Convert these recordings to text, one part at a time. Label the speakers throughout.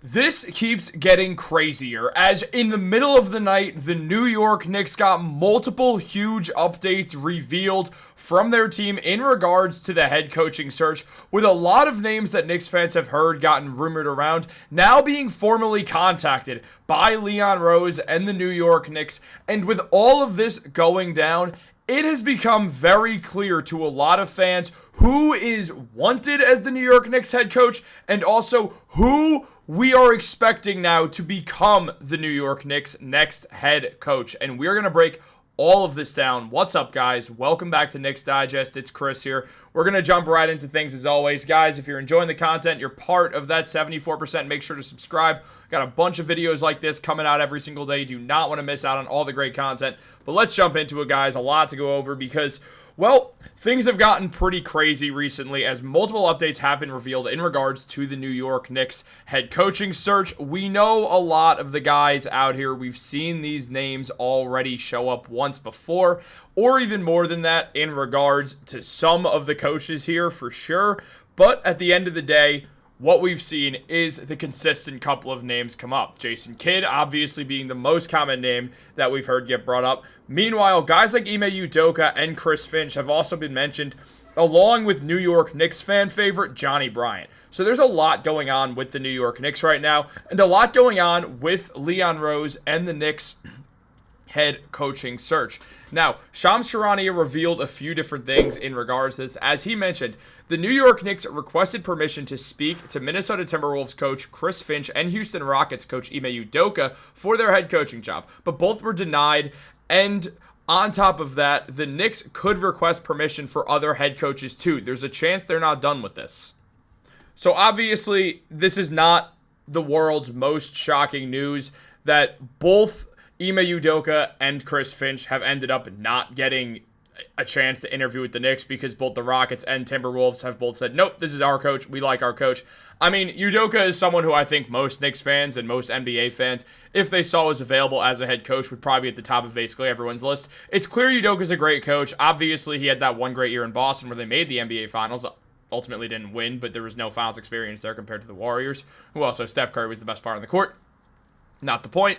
Speaker 1: This keeps getting crazier as in the middle of the night, the New York Knicks got multiple huge updates revealed from their team in regards to the head coaching search, with a lot of names that Knicks fans have heard gotten rumored around now being formally contacted by Leon Rose and the New York Knicks. And with all of this going down, it has become very clear to a lot of fans who is wanted as the New York Knicks head coach and also who we are expecting now to become the New York Knicks' next head coach. And we're going to break all of this down. What's up, guys? Welcome back to Knicks Digest. It's Chris here. We're going to jump right into things as always. Guys, if you're enjoying the content, you're part of that 74%, make sure to subscribe. Got a bunch of videos like this coming out every single day. You do not want to miss out on all the great content. But let's jump into it, guys. A lot to go over because, well, things have gotten pretty crazy recently as multiple updates have been revealed in regards to the New York Knicks head coaching search. We know a lot of the guys out here. We've seen these names already show up once before, or even more than that in regards to some of the coaches here for sure. But at the end of the day, what we've seen is the consistent couple of names come up. Jason Kidd, obviously being the most common name that we've heard get brought up. Meanwhile, guys like Ime Udoka and Chris Finch have also been mentioned, along with New York Knicks fan favorite Johnny Bryant. So there's a lot going on with the New York Knicks right now, and a lot going on with Leon Rose and the Knicks head coaching search. Now, Shams Charania revealed a few different things in regards to this. As he mentioned, the New York Knicks requested permission to speak to Minnesota Timberwolves coach Chris Finch and Houston Rockets coach Ime Udoka for their head coaching job, but both were denied. And on top of that, the Knicks could request permission for other head coaches too. There's a chance they're not done with this. So obviously, this is not the world's most shocking news that both Ime Udoka and Chris Finch have ended up not getting a chance to interview with the Knicks because both the Rockets and Timberwolves have both said, nope, this is our coach. We like our coach. I mean, Udoka is someone who I think most Knicks fans and most NBA fans, if they saw was available as a head coach, would probably be at the top of basically everyone's list. It's clear Udoka's a great coach. Obviously, he had that one great year in Boston where they made the NBA Finals. Ultimately didn't win, but there was no finals experience there compared to the Warriors, who also Steph Curry was the best part on the court. Not the point.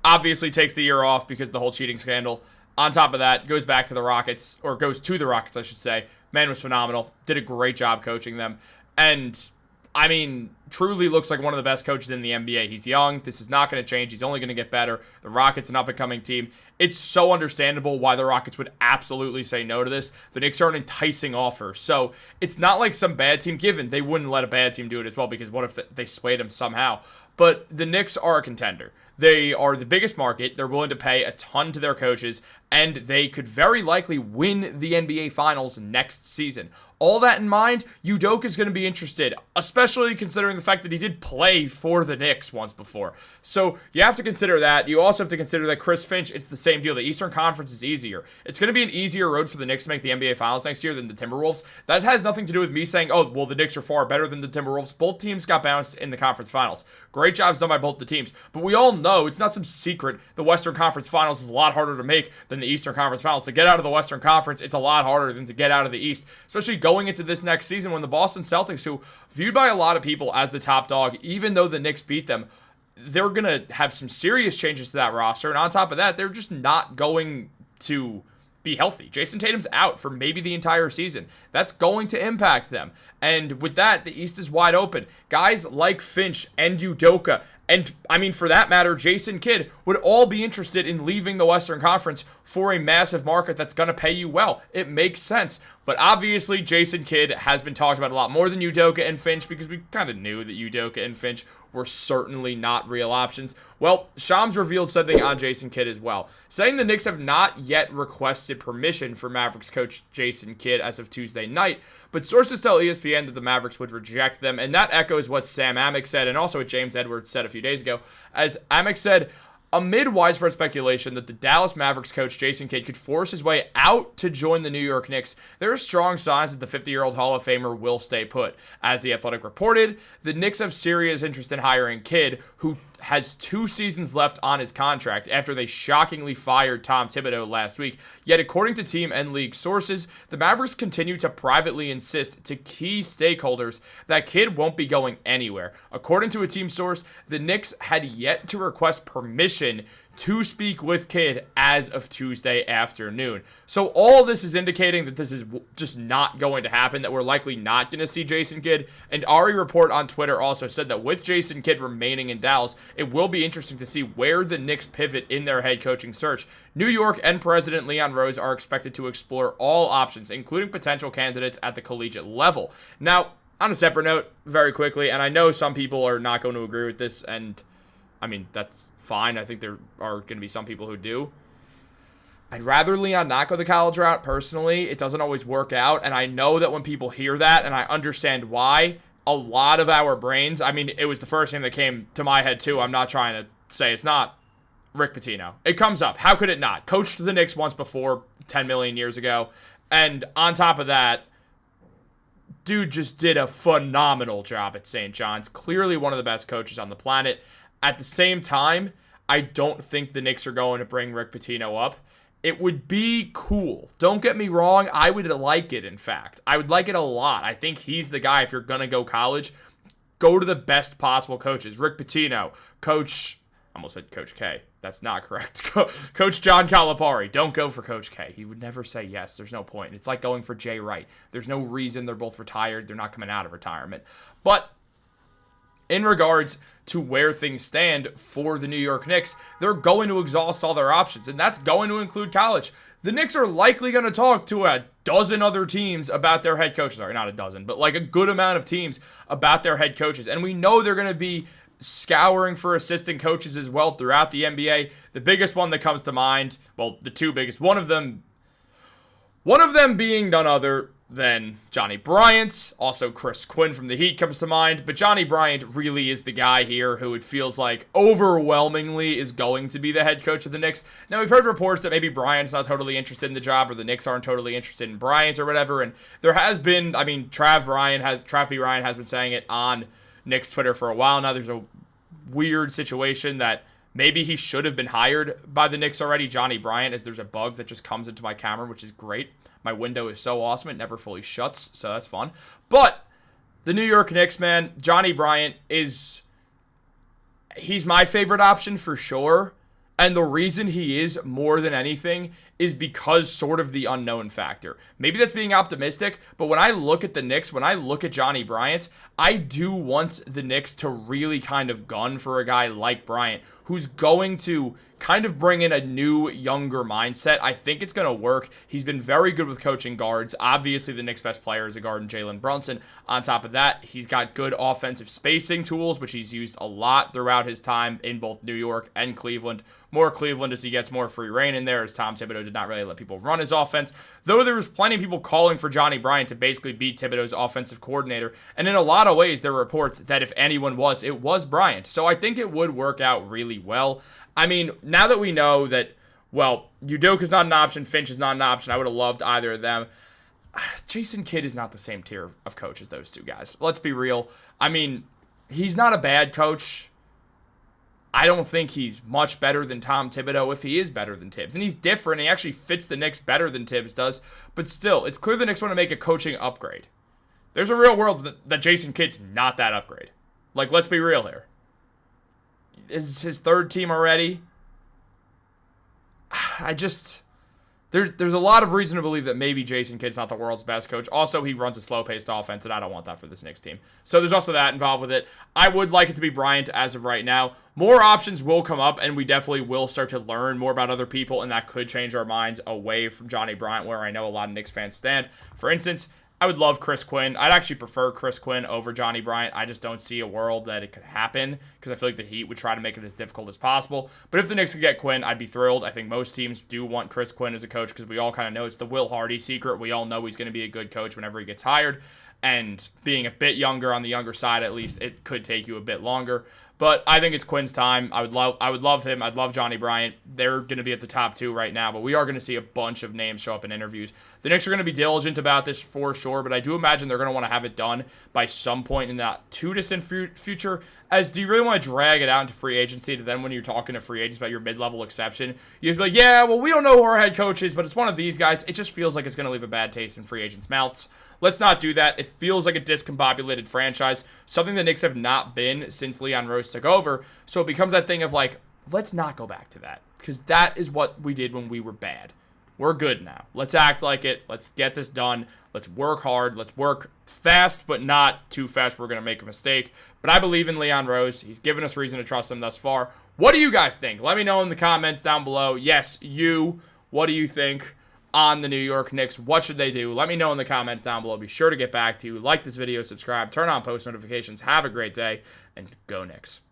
Speaker 1: Obviously takes the year off because of the whole cheating scandal. On top of that, goes back to the Rockets, or goes to the Rockets, I should say. Man was phenomenal. Did a great job coaching them. And, I mean, truly looks like one of the best coaches in the NBA. He's young. This is not going to change. He's only going to get better. The Rockets, an up-and-coming team. It's so understandable why the Rockets would absolutely say no to this. The Knicks are an enticing offer. So, it's not like some bad team, given they wouldn't let a bad team do it as well, because what if they swayed him somehow? But the Knicks are a contender. They are the biggest market. They're willing to pay a ton to their coaches, and they could very likely win the NBA Finals next season. All that in mind, Udoka is going to be interested, especially considering the fact that he did play for the Knicks once before. So you have to consider that. You also have to consider that Chris Finch, it's the same deal. The Eastern Conference is easier. It's going to be an easier road for the Knicks to make the NBA Finals next year than the Timberwolves. That has nothing to do with me saying, oh, well, the Knicks are far better than the Timberwolves. Both teams got bounced in the conference finals. Great jobs done by both the teams. But we all know, it's not some secret, the Western Conference Finals is a lot harder to make than the Eastern Conference Finals. To get out of the Western Conference, it's a lot harder than to get out of the East, especially going into this next season when the Boston Celtics, who viewed by a lot of people as the top dog, even though the Knicks beat them, they're going to have some serious changes to that roster. And on top of that, they're just not going to be healthy. Jason Tatum's out for maybe the entire season. That's going to impact them. And with that, the East is wide open. Guys like Finch and Udoka, and I mean, for that matter, Jason Kidd, would all be interested in leaving the Western Conference for a massive market that's going to pay you well. It makes sense. But obviously, Jason Kidd has been talked about a lot more than Udoka and Finch because we kind of knew that Udoka and Finch were certainly not real options. Well, Shams revealed something on Jason Kidd as well, saying the Knicks have not yet requested permission for Mavericks coach Jason Kidd as of Tuesday night, but sources tell ESPN that the Mavericks would reject them, and that echoes what Sam Amick said and also what James Edwards said a few days ago, as Amick said, amid widespread speculation that the Dallas Mavericks coach Jason Kidd could force his way out to join the New York Knicks, there are strong signs that the 50-year-old Hall of Famer will stay put. As The Athletic reported, the Knicks have serious interest in hiring Kidd, who has 2 seasons left on his contract after they shockingly fired Tom Thibodeau last week. Yet, according to team and league sources, the Mavericks continue to privately insist to key stakeholders that Kidd won't be going anywhere. According to a team source, the Knicks had yet to request permission to speak with Kidd as of Tuesday afternoon. So all this is indicating that this is just not going to happen, that we're likely not going to see Jason Kidd. And Ari Report on Twitter also said that with Jason Kidd remaining in Dallas, it will be interesting to see where the Knicks pivot in their head coaching search. New York and President Leon Rose are expected to explore all options, including potential candidates at the collegiate level. Now, on a separate note, very quickly, and I know some people are not going to agree with this, and I mean, that's fine. I think there are going to be some people who do. I'd rather Leon not go the college route, personally. It doesn't always work out, and I know that when people hear that, and I understand why, a lot of our brains, I mean, it was the first thing that came to my head, too. I'm not trying to say it's not. Rick Pitino. It comes up. How could it not? Coached the Knicks once before, 10 million years ago, and on top of that, dude just did a phenomenal job at St. John's. Clearly one of the best coaches on the planet. At the same time, I don't think the Knicks are going to bring Rick Pitino up. It would be cool. Don't get me wrong. I would like it, in fact. I would like it a lot. I think he's the guy, if you're going to go college, go to the best possible coaches. Rick Pitino, Coach, I almost said Coach K. That's not correct. Coach John Calipari. Don't go for Coach K. He would never say yes. There's no point. It's like going for Jay Wright. There's no reason. They're both retired. They're not coming out of retirement. But in regards to where things stand for the New York Knicks, they're going to exhaust all their options, and that's going to include college. The Knicks are likely going to talk to a dozen other teams about their head coaches. Sorry, not a dozen, but like a good amount of teams about their head coaches. And we know they're going to be scouring for assistant coaches as well throughout the NBA. The biggest one that comes to mind, well, the two biggest, one of them being none other than Johnny Bryant. Also, Chris Quinn from the Heat comes to mind. But Johnny Bryant really is the guy here who it feels like overwhelmingly is going to be the head coach of the Knicks. Now, we've heard reports that maybe Bryant's not totally interested in the job, or the Knicks aren't totally interested in Bryant or whatever. And there has been, I mean, Trav B. Ryan has been saying it on Knicks Twitter for a while now. There's a weird situation that maybe he should have been hired by the Knicks already, Johnny Bryant, as there's a bug that just comes into my camera, which is great. My window is so awesome, it never fully shuts, so that's fun. But the New York Knicks, man, Johnny Bryant he's my favorite option for sure. And the reason he is more than anything is because sort of the unknown factor. Maybe that's being optimistic, but when I look at the Knicks, when I look at Johnny Bryant, I do want the Knicks to really kind of gun for a guy like Bryant, who's going to kind of bring in a new, younger mindset. I think it's going to work. He's been very good with coaching guards. Obviously, the Knicks' best player is a guard in Jalen Brunson. On top of that, he's got good offensive spacing tools, which he's used a lot throughout his time in both New York and Cleveland. More Cleveland as he gets more free reign in there, as Tom Thibodeau did not really let people run his offense. Though there was plenty of people calling for Johnny Bryant to basically be Thibodeau's offensive coordinator. And in a lot of ways, there were reports that if anyone was, it was Bryant. So I think it would work out really well. I mean, now that we know that, well, Udoka's not an option, Finch is not an option, I would have loved either of them. Jason Kidd is not the same tier of coach as those two guys. Let's be real. I mean, he's not a bad coach. I don't think he's much better than Tom Thibodeau, if he is better than Tibbs. And he's different. He actually fits the Knicks better than Tibbs does. But still, it's clear the Knicks want to make a coaching upgrade. There's a real world that Jason Kidd's not that upgrade. Like, let's be real here. Is his third team already? There's a lot of reason to believe that maybe Jason Kidd's not the world's best coach. Also, he runs a slow-paced offense, and I don't want that for this Knicks team. So there's also that involved with it. I would like it to be Bryant as of right now. More options will come up, and we definitely will start to learn more about other people, and that could change our minds away from Johnny Bryant, where I know a lot of Knicks fans stand. For instance, I would love Chris Quinn. I'd actually prefer Chris Quinn over Johnny Bryant. I just don't see a world that it could happen because I feel like the Heat would try to make it as difficult as possible. But if the Knicks could get Quinn, I'd be thrilled. I think most teams do want Chris Quinn as a coach because we all kind of know it's the Will Hardy secret. We all know he's going to be a good coach whenever he gets hired. and being a bit younger, on the younger side at least, it could take you a bit longer. But I think it's Quinn's time. I would love him. I'd love Johnny Bryant. They're going to be at the top 2 right now, but we are going to see a bunch of names show up in interviews. The Knicks are going to be diligent about this for sure, but I do imagine they're going to want to have it done by some point in that too distant future. As do you really want to drag it out into free agency to then when you're talking to free agents about your mid-level exception, you have to be like, yeah, well, we don't know who our head coach is, but it's one of these guys. It just feels like it's going to leave a bad taste in free agents' mouths. Let's not do that. It feels like a discombobulated franchise, something the Knicks have not been since Leon Rose took over. So it becomes that thing of like, let's not go back to that, because that is what we did when we were bad. We're good now. Let's act like it. Let's get this done. Let's work hard. Let's work fast, but not too fast. We're going to make a mistake. But I believe in Leon Rose. He's given us reason to trust him thus far. What do you guys think? Let me know in the comments down below. Yes, you. What do you think on the New York Knicks? What should they do? Let me know in the comments down below. Be sure to get back to you. Like this video, subscribe, turn on post notifications. Have a great day, and go Knicks.